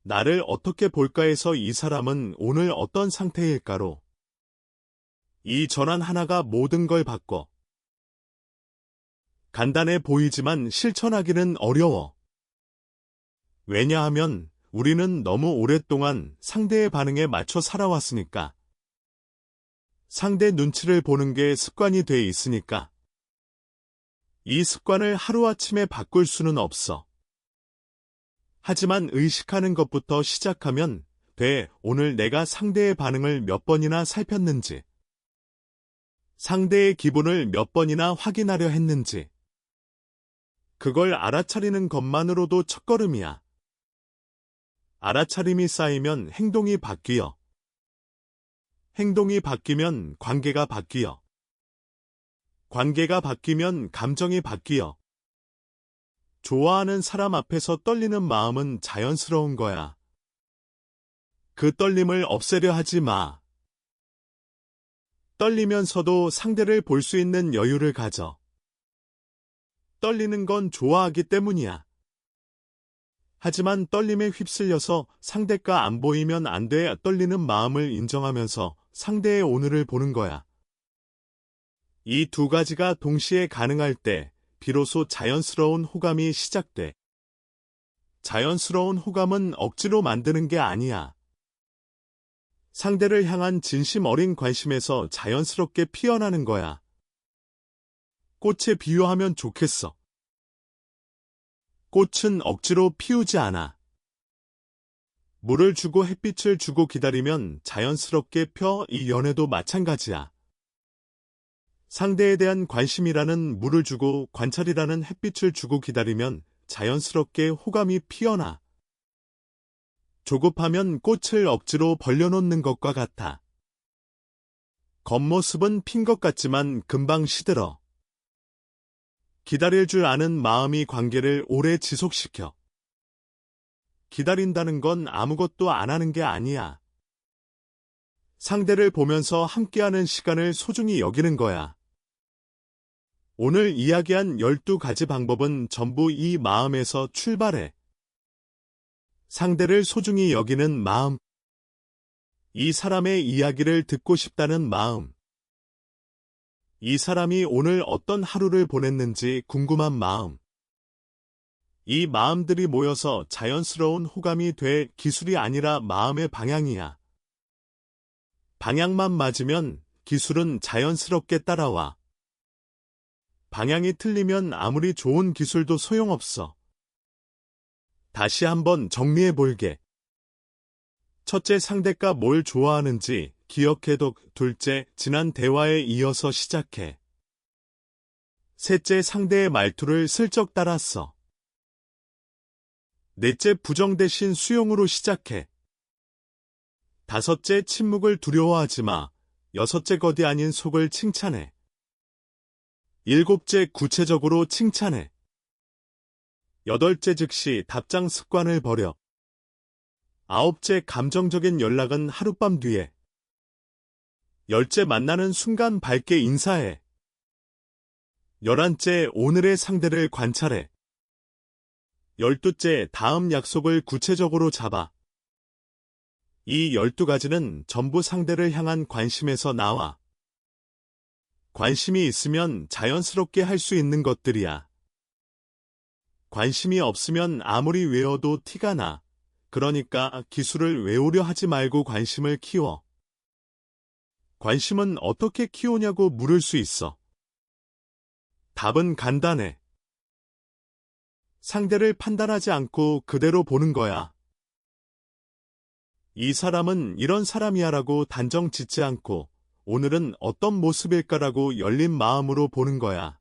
나를 어떻게 볼까 해서 이 사람은 오늘 어떤 상태일까로. 이 전환 하나가 모든 걸 바꿔. 간단해 보이지만 실천하기는 어려워. 왜냐하면 우리는 너무 오랫동안 상대의 반응에 맞춰 살아왔으니까. 상대 눈치를 보는 게 습관이 돼 있으니까. 이 습관을 하루아침에 바꿀 수는 없어. 하지만 의식하는 것부터 시작하면 돼. 오늘 내가 상대의 반응을 몇 번이나 살폈는지, 상대의 기분을 몇 번이나 확인하려 했는지, 그걸 알아차리는 것만으로도 첫걸음이야. 알아차림이 쌓이면 행동이 바뀌어. 행동이 바뀌면 관계가 바뀌어. 관계가 바뀌면 감정이 바뀌어. 좋아하는 사람 앞에서 떨리는 마음은 자연스러운 거야. 그 떨림을 없애려 하지 마. 떨리면서도 상대를 볼 수 있는 여유를 가져. 떨리는 건 좋아하기 때문이야. 하지만 떨림에 휩쓸려서 상대가 안 보이면 안 돼. 떨리는 마음을 인정하면서 상대의 오늘을 보는 거야. 이 두 가지가 동시에 가능할 때 비로소 자연스러운 호감이 시작돼. 자연스러운 호감은 억지로 만드는 게 아니야. 상대를 향한 진심 어린 관심에서 자연스럽게 피어나는 거야. 꽃에 비유하면 좋겠어. 꽃은 억지로 피우지 않아. 물을 주고 햇빛을 주고 기다리면 자연스럽게 펴. 이 연애도 마찬가지야. 상대에 대한 관심이라는 물을 주고 관찰이라는 햇빛을 주고 기다리면 자연스럽게 호감이 피어나. 조급하면 꽃을 억지로 벌려놓는 것과 같아. 겉모습은 핀 것 같지만 금방 시들어. 기다릴 줄 아는 마음이 관계를 오래 지속시켜. 기다린다는 건 아무것도 안 하는 게 아니야. 상대를 보면서 함께하는 시간을 소중히 여기는 거야. 오늘 이야기한 12가지 방법은 전부 이 마음에서 출발해. 상대를 소중히 여기는 마음. 이 사람의 이야기를 듣고 싶다는 마음. 이 사람이 오늘 어떤 하루를 보냈는지 궁금한 마음. 이 마음들이 모여서 자연스러운 호감이 돼. 기술이 아니라 마음의 방향이야. 방향만 맞으면 기술은 자연스럽게 따라와. 방향이 틀리면 아무리 좋은 기술도 소용없어. 다시 한번 정리해 볼게. 첫째, 상대가 뭘 좋아하는지 기억해둬. 둘째, 지난 대화에 이어서 시작해. 셋째, 상대의 말투를 슬쩍 따라 써. 넷째, 부정 대신 수용으로 시작해. 다섯째, 침묵을 두려워하지 마. 여섯째, 거디 아닌 속을 칭찬해. 일곱째, 구체적으로 칭찬해. 여덟째, 즉시 답장 습관을 버려. 아홉째, 감정적인 연락은 하룻밤 뒤에. 열째, 만나는 순간 밝게 인사해. 11째, 오늘의 상대를 관찰해. 12째, 다음 약속을 구체적으로 잡아. 이 12가지는 전부 상대를 향한 관심에서 나와. 관심이 있으면 자연스럽게 할 수 있는 것들이야. 관심이 없으면 아무리 외워도 티가 나. 그러니까 기술을 외우려 하지 말고 관심을 키워. 관심은 어떻게 키우냐고 물을 수 있어. 답은 간단해. 상대를 판단하지 않고 그대로 보는 거야. 이 사람은 이런 사람이야라고 단정 짓지 않고 오늘은 어떤 모습일까라고 열린 마음으로 보는 거야.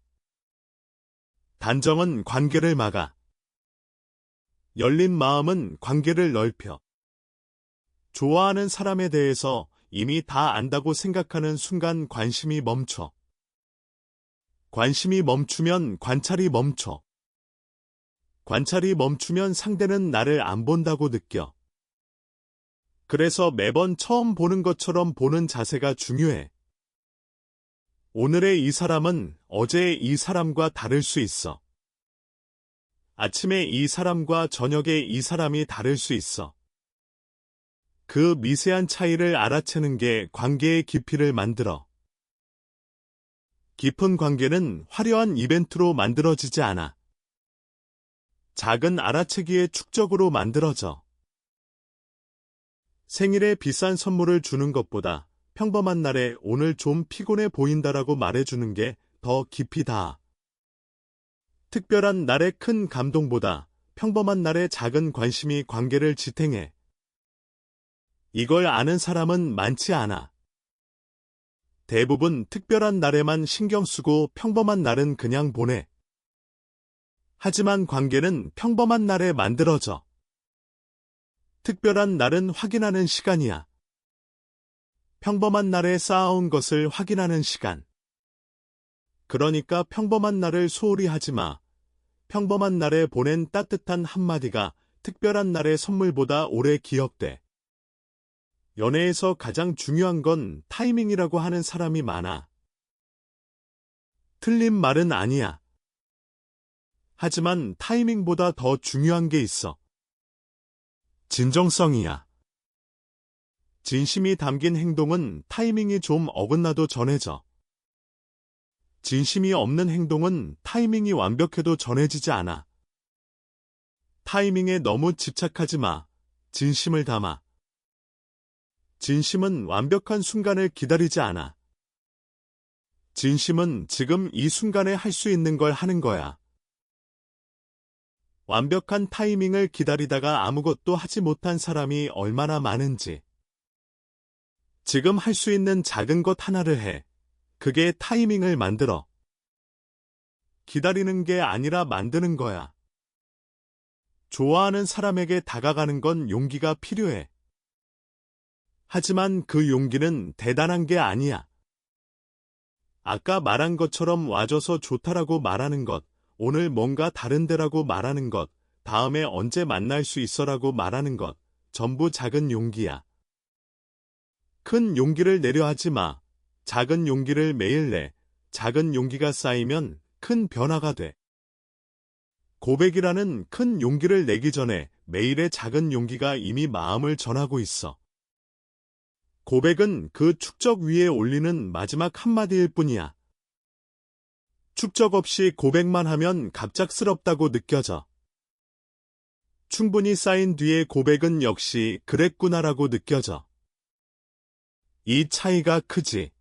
단정은 관계를 막아. 열린 마음은 관계를 넓혀. 좋아하는 사람에 대해서 이미 다 안다고 생각하는 순간 관심이 멈춰. 관심이 멈추면 관찰이 멈춰. 관찰이 멈추면 상대는 나를 안 본다고 느껴. 그래서 매번 처음 보는 것처럼 보는 자세가 중요해. 오늘의 이 사람은 어제의 이 사람과 다를 수 있어. 아침에 이 사람과 저녁에 이 사람이 다를 수 있어. 그 미세한 차이를 알아채는 게 관계의 깊이를 만들어. 깊은 관계는 화려한 이벤트로 만들어지지 않아. 작은 알아채기의 축적으로 만들어져. 생일에 비싼 선물을 주는 것보다 평범한 날에 오늘 좀 피곤해 보인다라고 말해주는 게 더 깊이 닿아. 특별한 날의 큰 감동보다 평범한 날의 작은 관심이 관계를 지탱해. 이걸 아는 사람은 많지 않아. 대부분 특별한 날에만 신경 쓰고 평범한 날은 그냥 보내. 하지만 관계는 평범한 날에 만들어져. 특별한 날은 확인하는 시간이야. 평범한 날에 쌓아온 것을 확인하는 시간. 그러니까 평범한 날을 소홀히 하지 마. 평범한 날에 보낸 따뜻한 한마디가 특별한 날의 선물보다 오래 기억돼. 연애에서 가장 중요한 건 타이밍이라고 하는 사람이 많아. 틀린 말은 아니야. 하지만 타이밍보다 더 중요한 게 있어. 진정성이야. 진심이 담긴 행동은 타이밍이 좀 어긋나도 전해져. 진심이 없는 행동은 타이밍이 완벽해도 전해지지 않아. 타이밍에 너무 집착하지 마. 진심을 담아. 진심은 완벽한 순간을 기다리지 않아. 진심은 지금 이 순간에 할 수 있는 걸 하는 거야. 완벽한 타이밍을 기다리다가 아무것도 하지 못한 사람이 얼마나 많은지. 지금 할 수 있는 작은 것 하나를 해. 그게 타이밍을 만들어. 기다리는 게 아니라 만드는 거야. 좋아하는 사람에게 다가가는 건 용기가 필요해. 하지만 그 용기는 대단한 게 아니야. 아까 말한 것처럼 와줘서 좋다라고 말하는 것, 오늘 뭔가 다른데라고 말하는 것, 다음에 언제 만날 수 있어라고 말하는 것, 전부 작은 용기야. 큰 용기를 내려 하지 마. 작은 용기를 매일 내. 작은 용기가 쌓이면 큰 변화가 돼. 고백이라는 큰 용기를 내기 전에 매일의 작은 용기가 이미 마음을 전하고 있어. 고백은 그 축적 위에 올리는 마지막 한마디일 뿐이야. 축적 없이 고백만 하면 갑작스럽다고 느껴져. 충분히 쌓인 뒤의 고백은 역시 그랬구나라고 느껴져. 이 차이가 크지.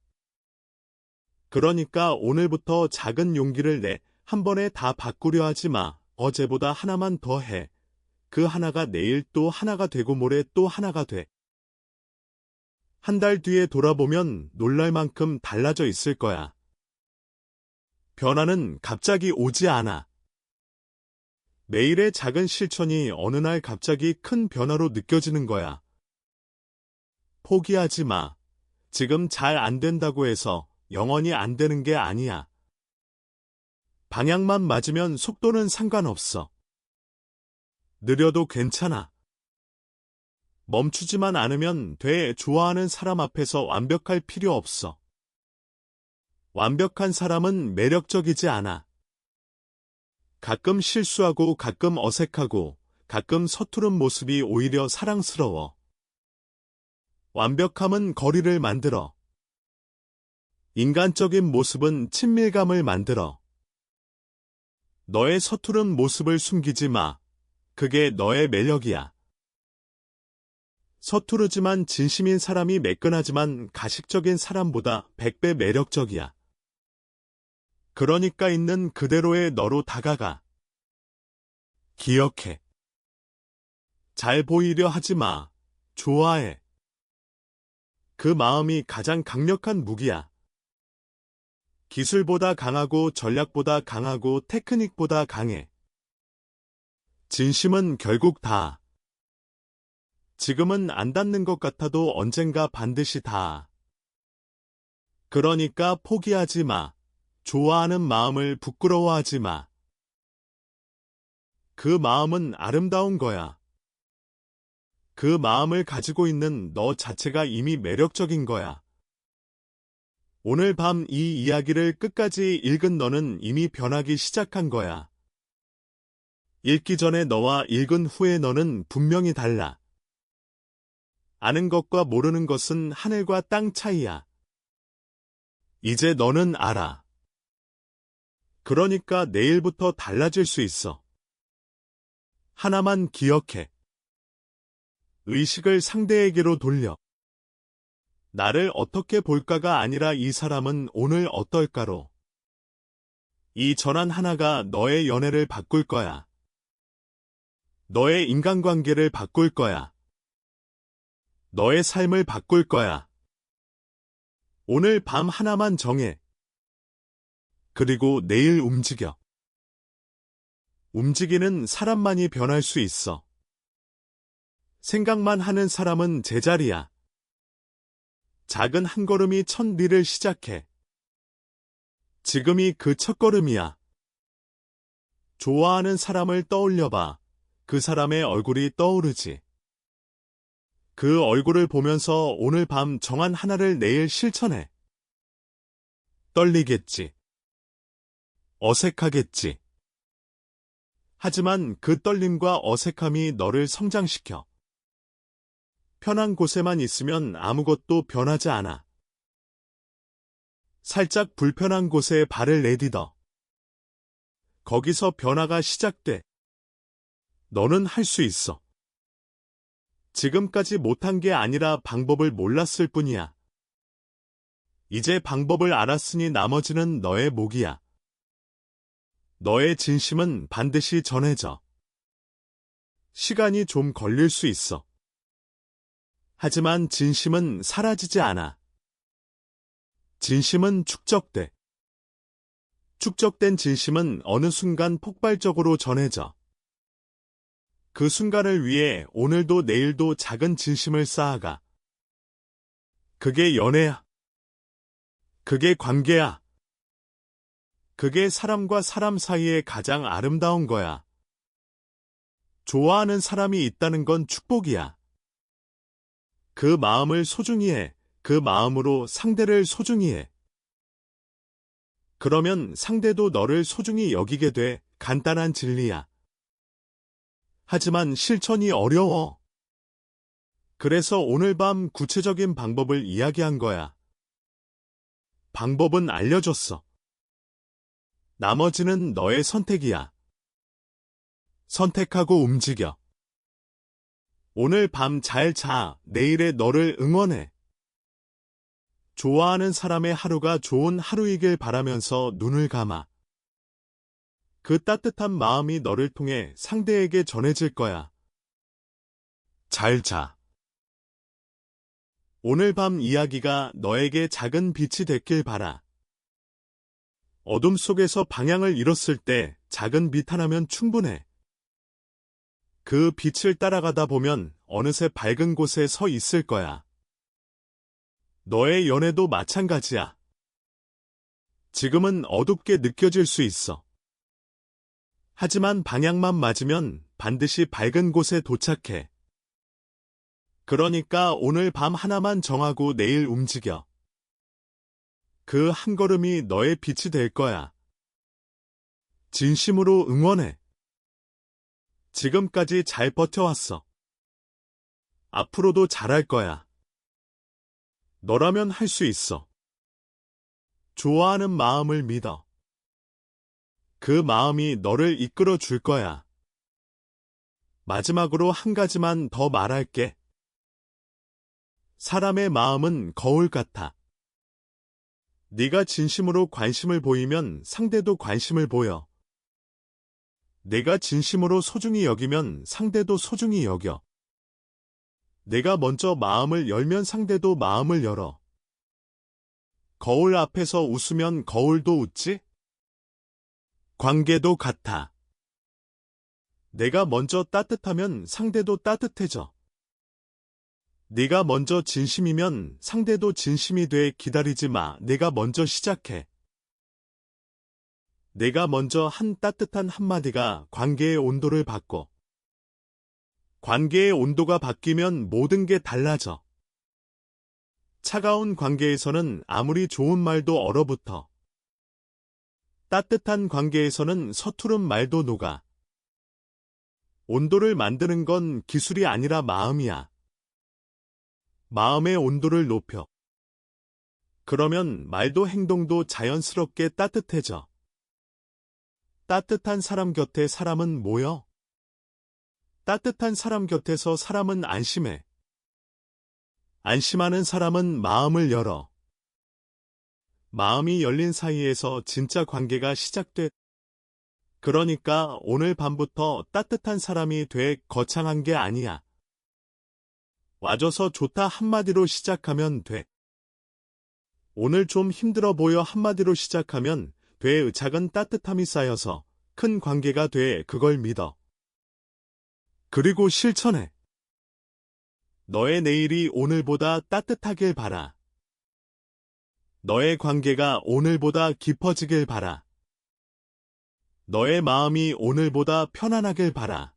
그러니까 오늘부터 작은 용기를 내. 한 번에 다 바꾸려 하지 마. 어제보다 하나만 더 해. 그 하나가 내일 또 하나가 되고 모레 또 하나가 돼. 한 달 뒤에 돌아보면 놀랄 만큼 달라져 있을 거야. 변화는 갑자기 오지 않아. 매일의 작은 실천이 어느 날 갑자기 큰 변화로 느껴지는 거야. 포기하지 마. 지금 잘 안 된다고 해서 영원히 안 되는 게 아니야. 방향만 맞으면 속도는 상관없어. 느려도 괜찮아. 멈추지만 않으면 돼. 좋아하는 사람 앞에서 완벽할 필요 없어. 완벽한 사람은 매력적이지 않아. 가끔 실수하고 가끔 어색하고 가끔 서투른 모습이 오히려 사랑스러워. 완벽함은 거리를 만들어. 인간적인 모습은 친밀감을 만들어. 너의 서투른 모습을 숨기지 마. 그게 너의 매력이야. 서투르지만 진심인 사람이 매끈하지만 가식적인 사람보다 100배 매력적이야. 그러니까 있는 그대로의 너로 다가가. 기억해. 잘 보이려 하지 마. 좋아해. 그 마음이 가장 강력한 무기야. 기술보다 강하고 전략보다 강하고 테크닉보다 강해. 진심은 결국 다. 지금은 안 닿는 것 같아도 언젠가 반드시 닿아. 그러니까 포기하지 마. 좋아하는 마음을 부끄러워하지 마. 그 마음은 아름다운 거야. 그 마음을 가지고 있는 너 자체가 이미 매력적인 거야. 오늘 밤 이 이야기를 끝까지 읽은 너는 이미 변하기 시작한 거야. 읽기 전에 너와 읽은 후의 너는 분명히 달라. 아는 것과 모르는 것은 하늘과 땅 차이야. 이제 너는 알아. 그러니까 내일부터 달라질 수 있어. 하나만 기억해. 의식을 상대에게로 돌려. 나를 어떻게 볼까가 아니라 이 사람은 오늘 어떨까로. 이 전환 하나가 너의 연애를 바꿀 거야. 너의 인간관계를 바꿀 거야. 너의 삶을 바꿀 거야. 오늘 밤 하나만 정해. 그리고 내일 움직여. 움직이는 사람만이 변할 수 있어. 생각만 하는 사람은 제자리야. 작은 한 걸음이 첫 일을 시작해. 지금이 그 첫 걸음이야. 좋아하는 사람을 떠올려봐. 그 사람의 얼굴이 떠오르지. 그 얼굴을 보면서 오늘 밤 정한 하나를 내일 실천해. 떨리겠지. 어색하겠지. 하지만 그 떨림과 어색함이 너를 성장시켜. 편한 곳에만 있으면 아무것도 변하지 않아. 살짝 불편한 곳에 발을 내디뎌. 거기서 변화가 시작돼. 너는 할 수 있어. 지금까지 못한 게 아니라 방법을 몰랐을 뿐이야. 이제 방법을 알았으니 나머지는 너의 몫이야. 너의 진심은 반드시 전해져. 시간이 좀 걸릴 수 있어. 하지만 진심은 사라지지 않아. 진심은 축적돼. 축적된 진심은 어느 순간 폭발적으로 전해져. 그 순간을 위해 오늘도 내일도 작은 진심을 쌓아가. 그게 연애야. 그게 관계야. 그게 사람과 사람 사이에 가장 아름다운 거야. 좋아하는 사람이 있다는 건 축복이야. 그 마음을 소중히 해. 그 마음으로 상대를 소중히 해. 그러면 상대도 너를 소중히 여기게 돼. 간단한 진리야. 하지만 실천이 어려워. 그래서 오늘 밤 구체적인 방법을 이야기한 거야. 방법은 알려줬어. 나머지는 너의 선택이야. 선택하고 움직여. 오늘 밤 잘 자. 내일의 너를 응원해. 좋아하는 사람의 하루가 좋은 하루이길 바라면서 눈을 감아. 그 따뜻한 마음이 너를 통해 상대에게 전해질 거야. 잘 자. 오늘 밤 이야기가 너에게 작은 빛이 됐길 바라. 어둠 속에서 방향을 잃었을 때 작은 빛 하나면 충분해. 그 빛을 따라가다 보면 어느새 밝은 곳에 서 있을 거야. 너의 연애도 마찬가지야. 지금은 어둡게 느껴질 수 있어. 하지만 방향만 맞으면 반드시 밝은 곳에 도착해. 그러니까 오늘 밤 하나만 정하고 내일 움직여. 그 한 걸음이 너의 빛이 될 거야. 진심으로 응원해. 지금까지 잘 버텨왔어. 앞으로도 잘할 거야. 너라면 할 수 있어. 좋아하는 마음을 믿어. 그 마음이 너를 이끌어 줄 거야. 마지막으로 한 가지만 더 말할게. 사람의 마음은 거울 같아. 네가 진심으로 관심을 보이면 상대도 관심을 보여. 내가 진심으로 소중히 여기면 상대도 소중히 여겨. 내가 먼저 마음을 열면 상대도 마음을 열어. 거울 앞에서 웃으면 거울도 웃지? 관계도 같아. 내가 먼저 따뜻하면 상대도 따뜻해져. 네가 먼저 진심이면 상대도 진심이 돼. 기다리지 마. 내가 먼저 시작해. 내가 먼저 한 따뜻한 한마디가 관계의 온도를 바꿔. 관계의 온도가 바뀌면 모든 게 달라져. 차가운 관계에서는 아무리 좋은 말도 얼어붙어. 따뜻한 관계에서는 서투른 말도 녹아. 온도를 만드는 건 기술이 아니라 마음이야. 마음의 온도를 높여. 그러면 말도 행동도 자연스럽게 따뜻해져. 따뜻한 사람 곁에 사람은 모여. 따뜻한 사람 곁에서 사람은 안심해. 안심하는 사람은 마음을 열어. 마음이 열린 사이에서 진짜 관계가 시작돼. 그러니까 오늘 밤부터 따뜻한 사람이 돼 거창한 게 아니야. 와줘서 좋다 한마디로 시작하면 돼. 오늘 좀 힘들어 보여 한마디로 시작하면 돼. 작은 따뜻함이 쌓여서 큰 관계가 돼. 그걸 믿어. 그리고 실천해. 너의 내일이 오늘보다 따뜻하길 바라. 너의 관계가 오늘보다 깊어지길 바라. 너의 마음이 오늘보다 편안하길 바라.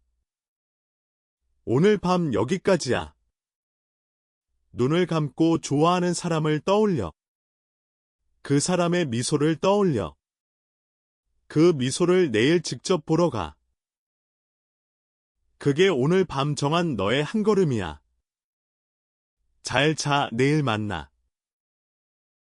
오늘 밤 여기까지야. 눈을 감고 좋아하는 사람을 떠올려. 그 사람의 미소를 떠올려. 그 미소를 내일 직접 보러 가. 그게 오늘 밤 정한 너의 한 걸음이야. 잘 자, 내일 만나.